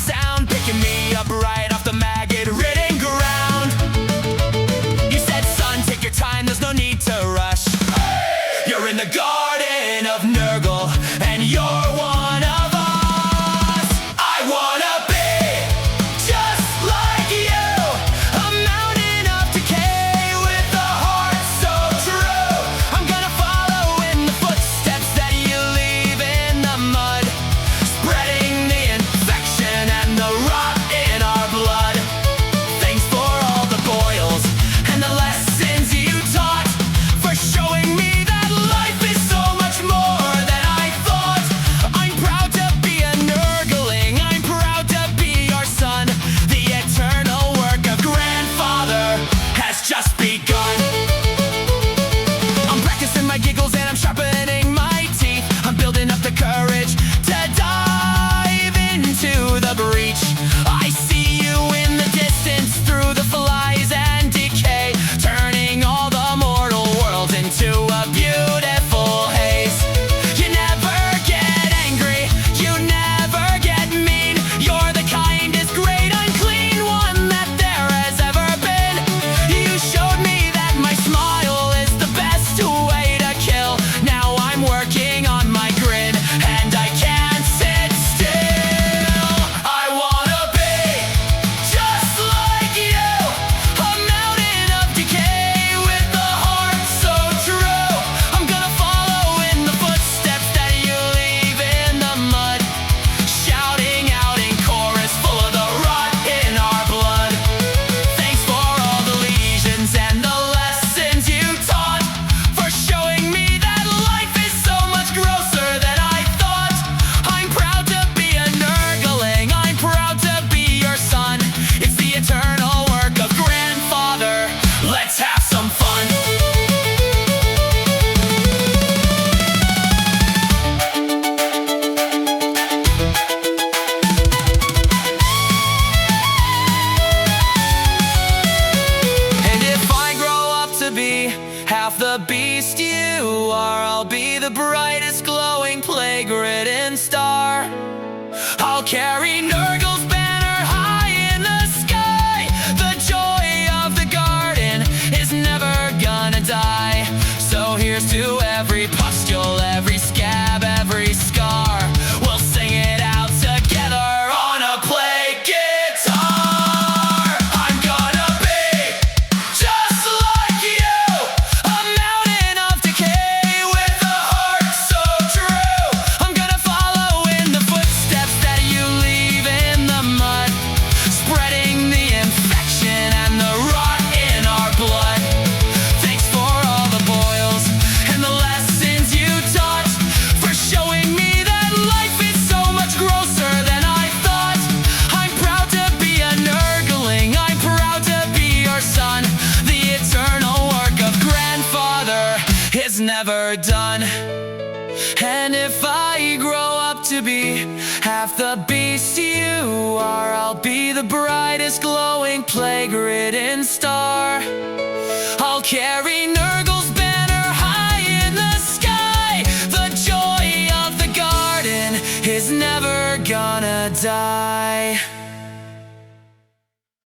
sound, picking me up right off the maggot-ridden ground. You said, son, take your time, there's no need to rush. You're in the Garden of Nurgle, and you're one of us. I wanna be just like you, a mountain of decay with a heart so true. I'm gonna follow in the footsteps that you leave in the mud, spreading the infection and the rot in our blood. Thanks for all the boils and the lessons you taught, for showing me that life is so much more than I thought. I'm proud to be a Nurgling, I'm proud to be your son. The eternal work of grandfather has just begun. I'm practicing my giggles and I'm sharpening my teeth. I'm building up the courage to dive into the breach. I see you in the distance through the flies and decay, turning all the mortal worlds into a beautiful haze. You never get angry, you never get mean. You're the kindest, great, unclean one that there has ever been. You showed me that my smile is the best way to kill. Now I'm working on my grin, and I can't sit still. I wanna be just like you, a mountain of decay with a heart so true. I'm gonna follow in the footsteps that you leave in the mud, shouting out in chorus full of the rot in our blood. Thanks for all the lesions and the lessons you taught, for showing me that life is so much grosser than I thought. I'm proud to be a Nurgling, I'm proud to be your son. It's the eternal work of grandfather. Let's have some fun. And if I grow up to be half the beast you are, I'll be the brightest glowing plague-ridden star. I'll carry Nurgle's banner high in the sky. The joy of the garden is never gonna die. So here's to every pustule, every scab, every scar. We'll sing it out together on a plague guitar. I'm gonna be just like you, a mountain of decay with a heart so true. I'm gonna follow in the footsteps that you leave in the mud, spreading the infection and the rot in our blood. Thanks for all the boils and the lessons you taught, for showing me that life is so much grosser than I thought. I'm proud to be a Nurgling, I'm proud to be your son. The eternal work of grandfather is never done. And if I grow up to be half the beast you are, I'll be the brightest glowing plague-ridden star. I'll carry